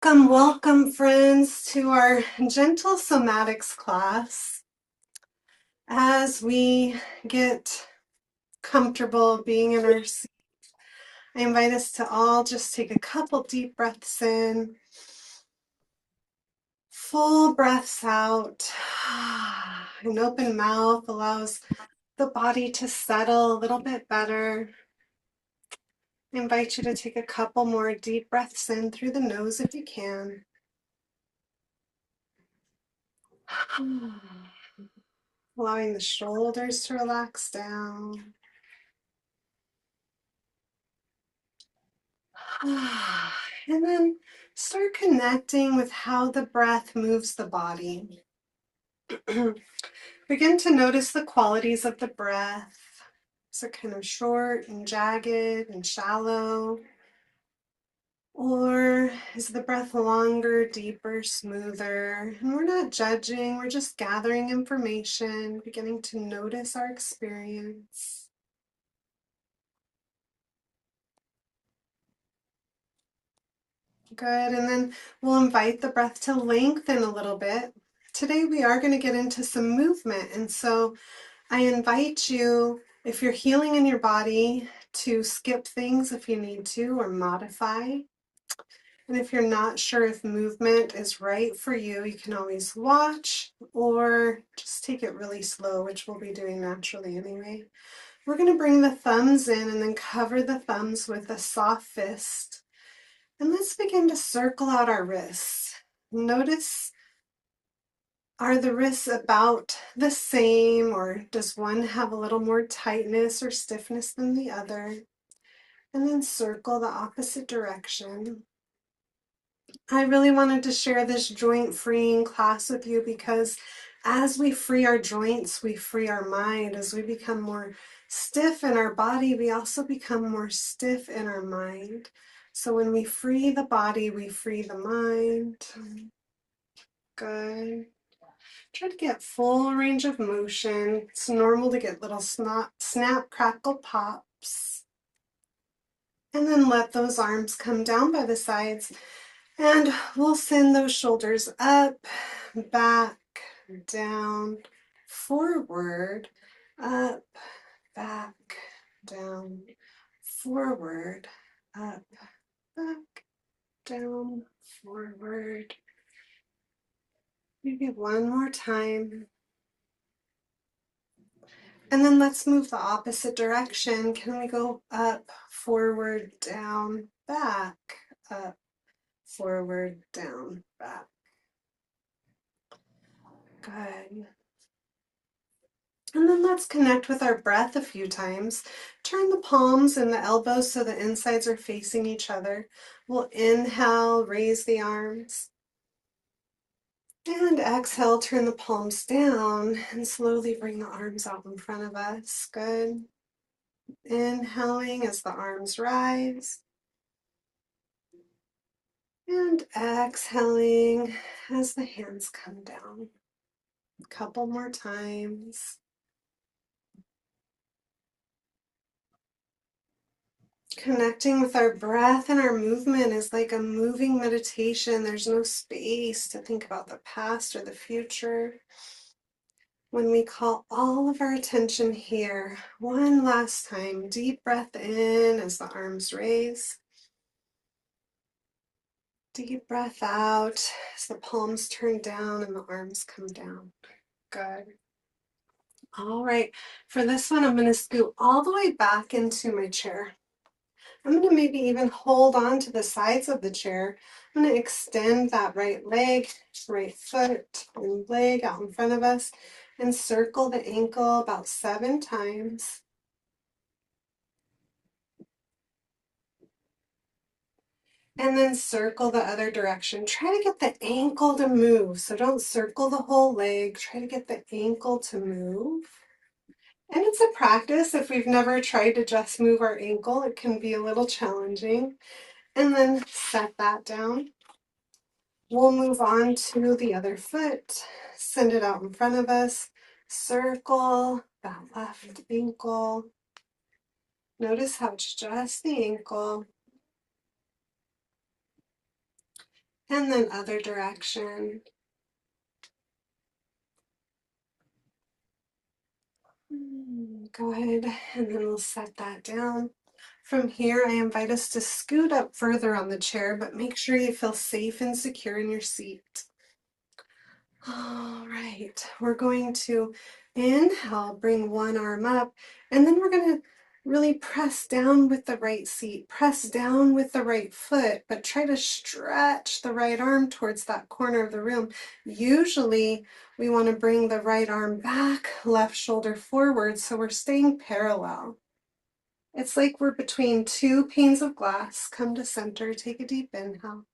Welcome, friends, to our gentle somatics class. As we get comfortable being in our seat, I invite us to all just take a couple deep breaths in, full breaths out. An open mouth allows the body to settle a little bit better. I invite you to take a couple more deep breaths in through the nose if you can. Allowing the shoulders to relax down. And then start connecting with how the breath moves the body. Begin to notice the qualities of the breath. Is it kind of short and jagged and shallow? Or is the breath longer, deeper, smoother? And we're not judging, we're just gathering information, beginning to notice our experience. Good, and then we'll invite the breath to lengthen a little bit. Today we are going to get into some movement, and so I invite you, if you're healing in your body, to skip things if you need to or modify. And if you're not sure if movement is right for you, you can always watch or just take it really slow, which we'll be doing naturally anyway. We're going to bring the thumbs in and then cover the thumbs with a soft fist. And let's begin to circle out our wrists. Notice, are the wrists about the same, or does one have a little more tightness or stiffness than the other? And then circle the opposite direction. I really wanted to share this joint freeing class with you because as we free our joints, we free our mind. As we become more stiff in our body, we also become more stiff in our mind. So when we free the body, we free the mind. Good. Try to get full range of motion. It's normal to get little snap, crackle, pops. And then let those arms come down by the sides. And we'll send those shoulders up, back, down, forward, up, back, down, forward, up, back, down, forward. Maybe one more time. And then let's move the opposite direction. Can we go up, forward, down, back, up, forward, down, back. Good. And then let's connect with our breath a few times. Turn the palms and the elbows so the insides are facing each other. We'll inhale, raise the arms. And exhale, turn the palms down and slowly bring the arms out in front of us. Good. Inhaling as the arms rise. And exhaling as the hands come down. A couple more times. Connecting with our breath and our movement is like a moving meditation. There's no space to think about the past or the future. When we call all of our attention here, one last time, deep breath in as the arms raise. Deep breath out as the palms turn down and the arms come down. Good. All right, for this one, I'm going to scoot all the way back into my chair. I'm going to maybe even hold on to the sides of the chair. I'm going to extend that right leg, right foot, and leg out in front of us and circle the ankle about 7 times. And then circle the other direction. Try to get the ankle to move. So don't circle the whole leg. Try to get the ankle to move. And it's a practice. If we've never tried to just move our ankle, it can be a little challenging. And then set that down. We'll move on to the other foot. Send it out in front of us. Circle that left ankle. Notice how it's just the ankle. And then other direction. Go ahead, and then we'll set that down. From here, I invite us to scoot up further on the chair, but make sure you feel safe and secure in your seat. All right, we're going to inhale, bring one arm up, and then we're going to really press down with the right seat, press down with the right foot, but try to stretch the right arm towards that corner of the room. Usually, we want to bring the right arm back, left shoulder forward, so we're staying parallel. It's like we're between two panes of glass. Come to center, take a deep inhale.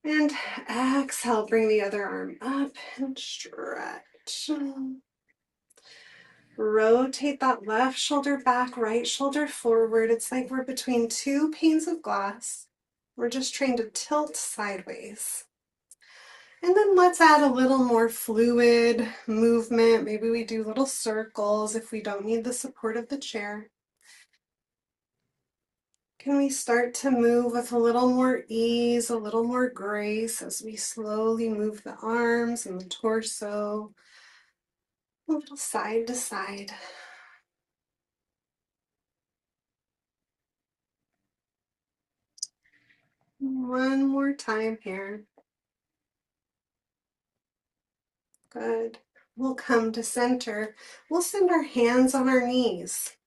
And exhale, bring the other arm up and stretch. Rotate that left shoulder back, right shoulder forward. It's like we're between two panes of glass. We're just trying to tilt sideways. And then let's add a little more fluid movement. Maybe we do little circles if we don't need the support of the chair. Can we start to move with a little more ease, a little more grace as we slowly move the arms and the torso, a little side to side. One more time here. Good. We'll come to center. We'll send our hands on our knees.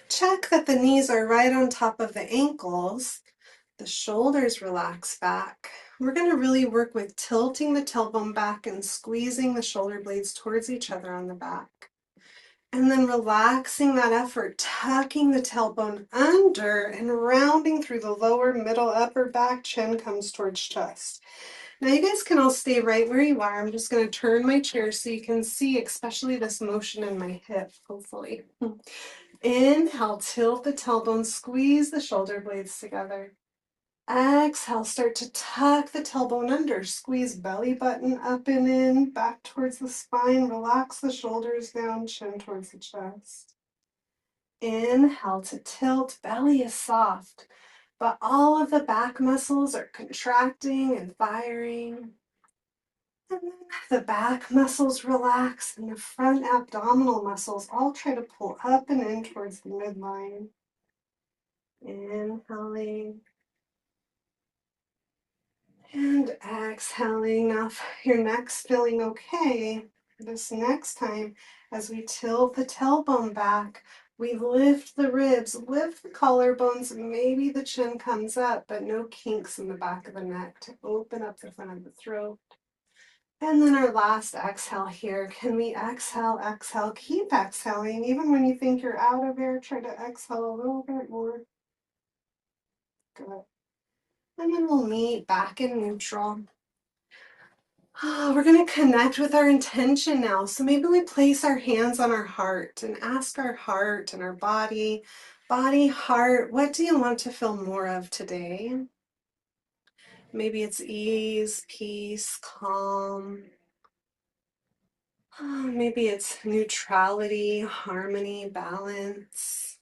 Check that the knees are right on top of the ankles. The shoulders relax back. We're going to really work with tilting the tailbone back and squeezing the shoulder blades towards each other on the back. And then relaxing that effort, tucking the tailbone under and rounding through the lower, middle, upper back, chin comes towards chest. Now you guys can all stay right where you are. I'm just going to turn my chair so you can see, especially this motion in my hip, hopefully. Inhale, tilt the tailbone, squeeze the shoulder blades together. Exhale, start to tuck the tailbone under, squeeze belly button up and in, back towards the spine, relax the shoulders down, chin towards the chest. Inhale to tilt, belly is soft, but all of the back muscles are contracting and firing. And then the back muscles relax and the front abdominal muscles all try to pull up and in towards the midline. Inhaling. And exhaling. Now, if your neck's feeling okay, this next time, as we tilt the tailbone back, we lift the ribs, lift the collarbones, maybe the chin comes up, but no kinks in the back of the neck to open up the front of the throat. And then our last exhale here. Can we exhale, exhale, keep exhaling. Even when you think you're out of air, try to exhale a little bit more. Good. And then we'll meet back in neutral. We're going to connect with our intention now. So maybe we place our hands on our heart and ask our heart and our body, heart, what do you want to feel more of today? Maybe it's ease, peace, calm. Maybe it's neutrality, harmony, balance.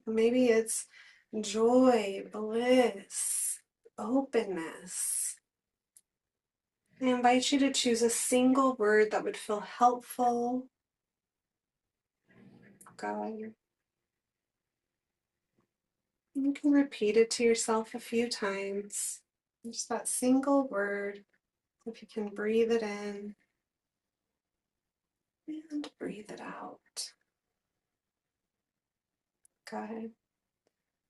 Maybe it's joy, bliss, openness. I invite you to choose a single word that would feel helpful. God. You can repeat it to yourself a few times. Just that single word. If you can breathe it in and breathe it out. Good.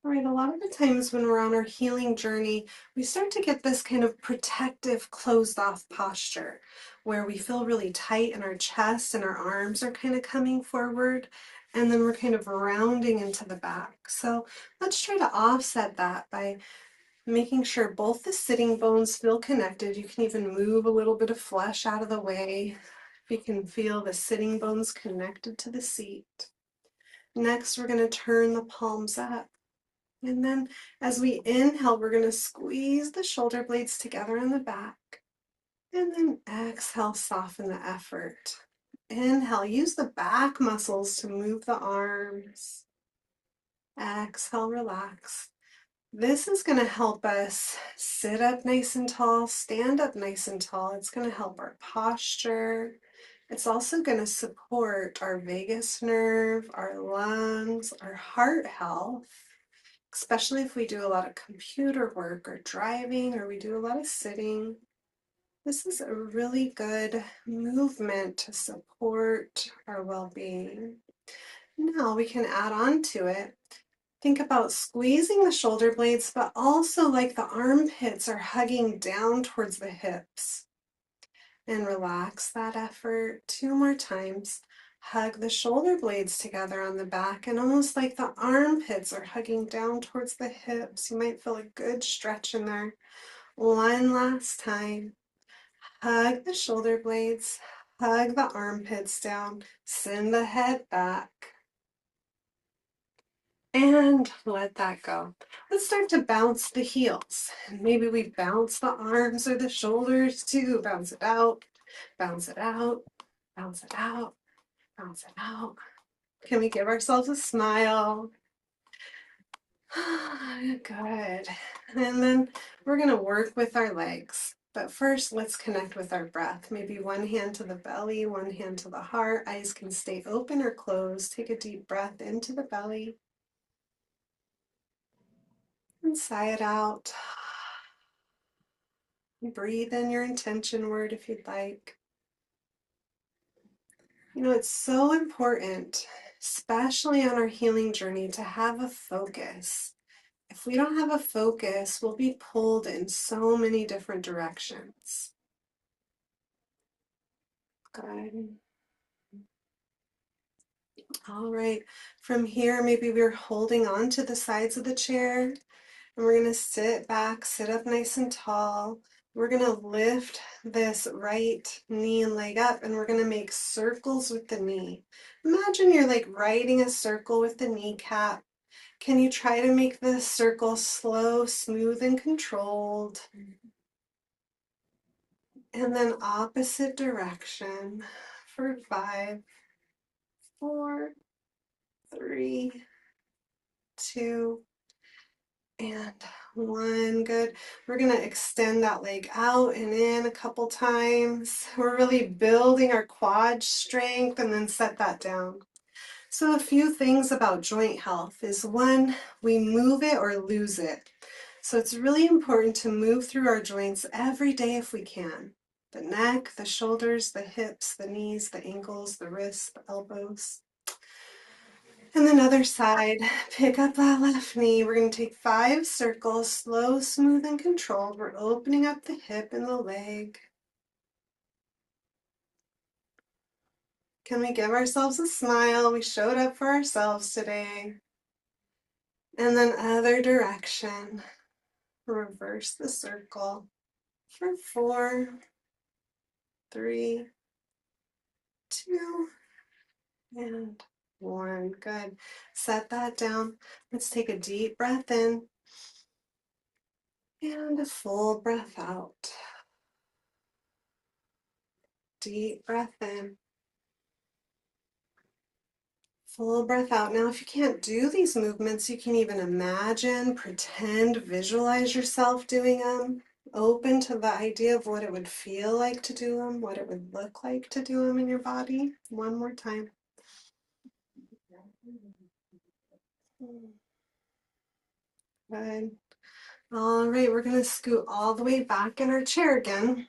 All right, a lot of the times when we're on our healing journey, we start to get this kind of protective, closed off posture where we feel really tight in our chest and our arms are kind of coming forward, and then we're kind of rounding into the back. So let's try to offset that by making sure both the sitting bones feel connected. You can even move a little bit of flesh out of the way if you can feel the sitting bones connected to the seat. Next, we're going to turn the palms up. And then as we inhale, we're going to squeeze the shoulder blades together in the back. And then exhale, soften the effort. Inhale, use the back muscles to move the arms. Exhale, relax. This is going to help us sit up nice and tall, stand up nice and tall. It's going to help our posture. It's also going to support our vagus nerve, our lungs, our heart health, especially if we do a lot of computer work or driving or we do a lot of sitting. This is a really good movement to support our well-being. Now we can add on to it. Think about squeezing the shoulder blades, but also like the armpits are hugging down towards the hips. And relax that effort 2 more times. Hug the shoulder blades together on the back, and almost like the armpits are hugging down towards the hips. You might feel a good stretch in there. One last time. Hug the shoulder blades, hug the armpits down, send the head back, and let that go. Let's start to bounce the heels. Maybe we bounce the arms or the shoulders too. Bounce it out, bounce it out, bounce it out, bounce it out. Can we give ourselves a smile? Good. And then we're going to work with our legs. But first, let's connect with our breath. Maybe one hand to the belly, one hand to the heart. Eyes can stay open or closed. Take a deep breath into the belly and sigh it out. Breathe in your intention word if you'd like. You know, it's so important, especially on our healing journey, to have a focus. If we don't have a focus, we'll be pulled in so many different directions. Good. All right. From here, maybe we're holding on to the sides of the chair, and we're going to sit back, sit up nice and tall. We're going to lift this right knee and leg up, and we're going to make circles with the knee. Imagine you're like writing a circle with the kneecap. Can you try to make the circle slow, smooth, and controlled? And then opposite direction for 5, 4, 3, 2, and 1. Good. We're going to extend that leg out and in a couple times. We're really building our quad strength, and then set that down. So a few things about joint health is, one, we move it or lose it. So it's really important to move through our joints every day if we can. The neck, the shoulders, the hips, the knees, the ankles, the wrists, the elbows. And then other side, pick up that left knee. We're going to take 5 circles, slow, smooth, and controlled. We're opening up the hip and the leg. Can we give ourselves a smile? We showed up for ourselves today. And then other direction. Reverse the circle for 4, 3, 2, and 1. Good. Set that down. Let's take a deep breath in and a full breath out. Deep breath in. Full breath out. Now, if you can't do these movements, you can even imagine, pretend, visualize yourself doing them. Open to the idea of what it would feel like to do them, what it would look like to do them in your body. One more time. Good. All right, we're going to scoot all the way back in our chair again.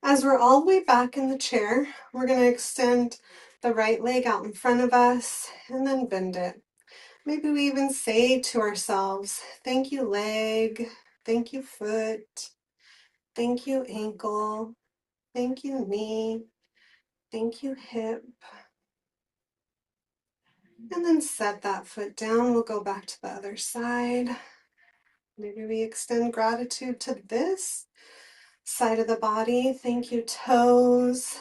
As we're all the way back in the chair, we're going to extend the right leg out in front of us and then bend it. Maybe we even say to ourselves, thank you leg, thank you foot, thank you ankle, thank you knee, thank you hip. And then set that foot down. We'll go back to the other side. Maybe we extend gratitude to this side of the body. Thank you toes,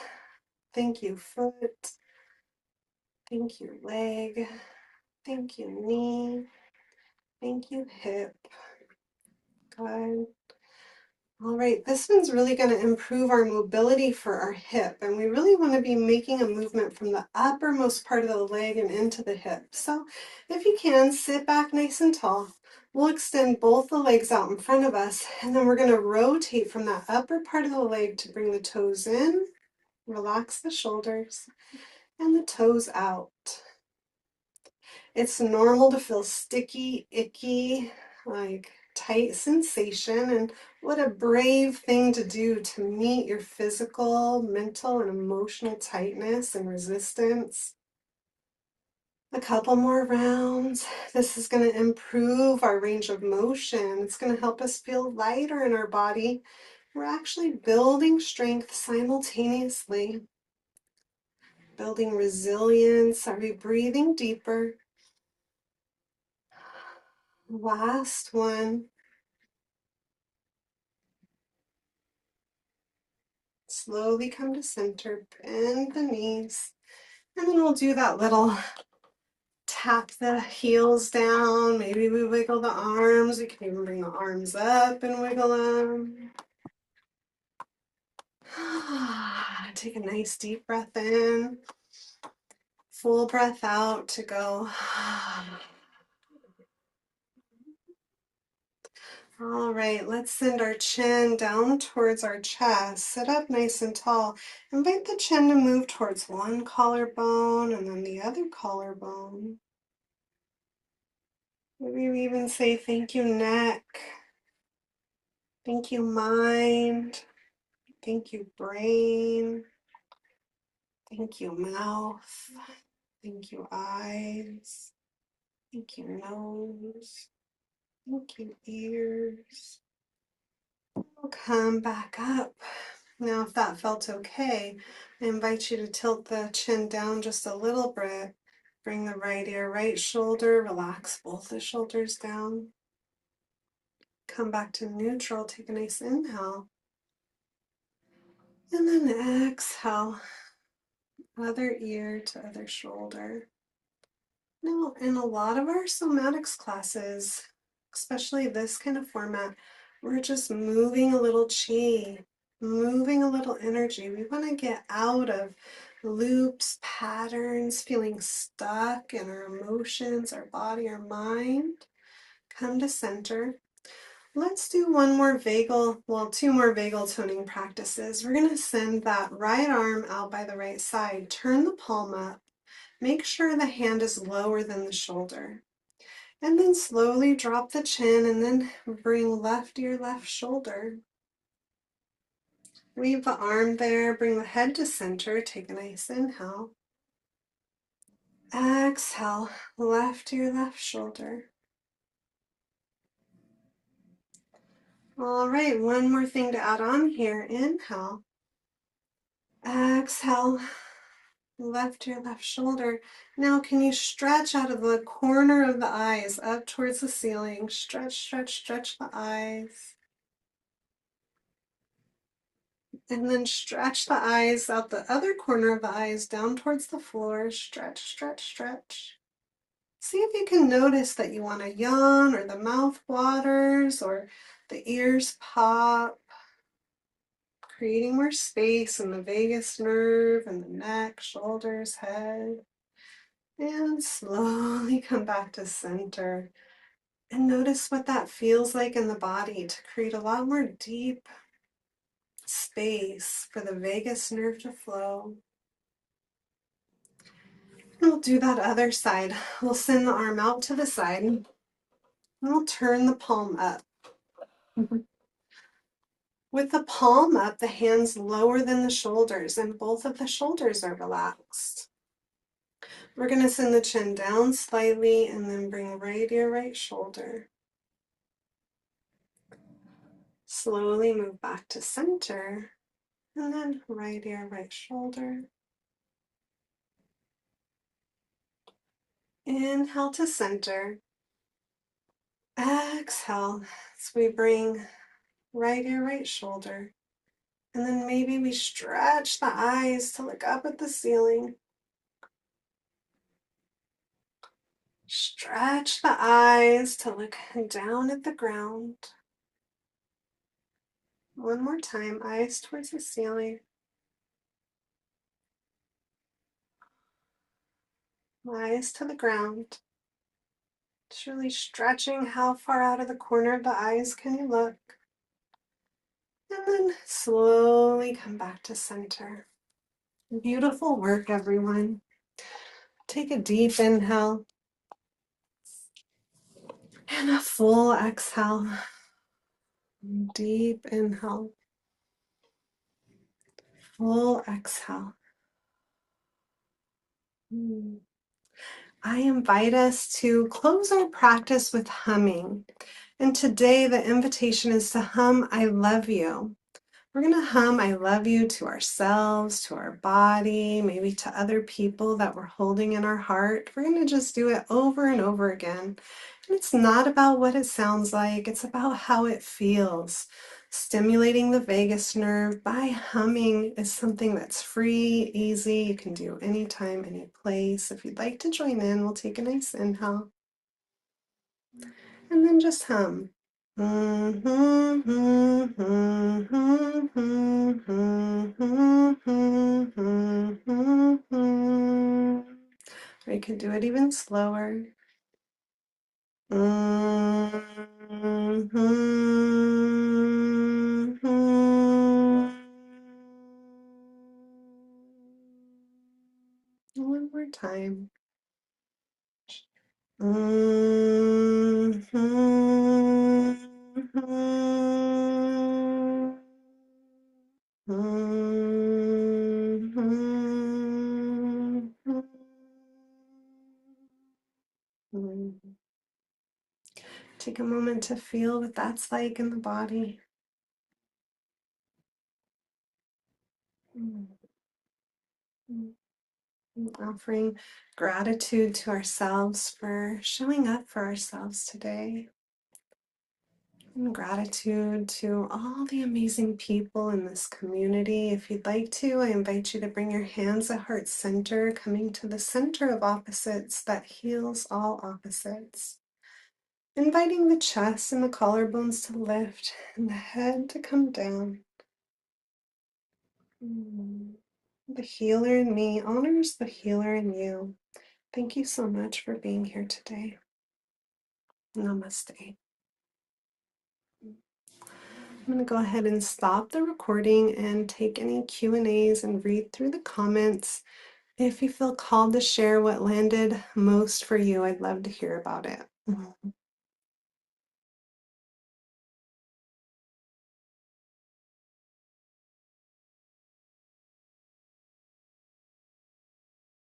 thank you foot, thank you leg, thank you knee, thank you hip. Good. All right, this one's really going to improve our mobility for our hip, and we really want to be making a movement from the uppermost part of the leg and into the hip. So if you can, sit back nice and tall. We'll extend both the legs out in front of us, and then we're going to rotate from that upper part of the leg to bring the toes in, relax the shoulders, and the toes out. It's normal to feel sticky, icky, like tight sensation, and what a brave thing to do to meet your physical, mental, and emotional tightness and resistance. A couple more rounds. This is going to improve our range of motion. It's going to help us feel lighter in our body. We're actually building strength simultaneously, building resilience. Are we breathing deeper? Last one. Slowly come to center, bend the knees, and then we'll do that little tap the heels down. Maybe we wiggle the arms. We can even bring the arms up and wiggle them. Take a nice deep breath in, full breath out to go. All right, let's send our chin down towards our chest. Sit up nice and tall. Invite the chin to move towards one collarbone and then the other collarbone. Maybe we even say thank you, neck. Thank you, mind. Thank you, brain. Thank you, mouth. Thank you, eyes. Thank you, nose. Thank you, ears. We'll come back up. Now, if that felt okay, I invite you to tilt the chin down just a little bit. Bring the right ear, right shoulder, relax both the shoulders down. Come back to neutral, take a nice inhale. And then exhale, other ear to other shoulder. Now, in a lot of our somatics classes, especially this kind of format, we're just moving a little chi, moving a little energy. We want to get out of loops, patterns, feeling stuck in our emotions, our body, our mind. Come to center. Let's do one more vagal, well, two more vagal toning practices. We're going to send that right arm out by the right side. Turn the palm up. Make sure the hand is lower than the shoulder. And then slowly drop the chin and then bring left ear, left shoulder. Leave the arm there. Bring the head to center. Take a nice inhale. Exhale, left ear, left shoulder. All right, one more thing to add on here. Inhale. Exhale, left ear, left shoulder. Now, can you stretch out of the corner of the eyes up towards the ceiling? Stretch, stretch, stretch the eyes. And then stretch the eyes out the other corner of the eyes down towards the floor. Stretch, stretch, stretch. See if you can notice that you want to yawn or the mouth waters or the ears pop. Creating more space in the vagus nerve and the neck, shoulders, head. And slowly come back to center. And notice what that feels like in the body to create a lot more deep space for the vagus nerve to flow. And we'll do that other side. We'll send the arm out to the side and we'll turn the palm up. With the palm up, the hands lower than the shoulders and both of the shoulders are relaxed. We're going to send the chin down slightly and then bring right ear, right shoulder. Slowly move back to center and then right ear, right shoulder. Inhale to center. Exhale as we bring right ear, right shoulder. And then maybe we stretch the eyes to look up at the ceiling. Stretch the eyes to look down at the ground. One more time, eyes towards the ceiling. Eyes to the ground. Just really stretching how far out of the corner of the eyes can you look. And then slowly come back to center. Beautiful work, everyone. Take a deep inhale and a full exhale. Deep inhale. Full exhale. I invite us to close our practice with humming. And today the invitation is to hum I love you. We're going to hum I love you to ourselves, to our body, maybe to other people that we're holding in our heart. We're going to just do it over and over again. And it's not about what it sounds like, it's about how it feels. Stimulating the vagus nerve by humming is something that's free, easy. You can do anytime, any place. If you'd like to join in, we'll take a nice inhale. And then just hum. Or you can do it even slower. One more time. Take a moment to feel what that's like in the body. Offering gratitude to ourselves for showing up for ourselves today. And gratitude to all the amazing people in this community. If you'd like to, I invite you to bring your hands at heart center, coming to the center of opposites that heals all opposites. Inviting the chest and the collarbones to lift and the head to come down. The healer in me honors the healer in you. Thank you so much for being here today. Namaste. I'm going to go ahead and stop the recording and take any Q&As and read through the comments. If you feel called to share what landed most for you, I'd love to hear about it.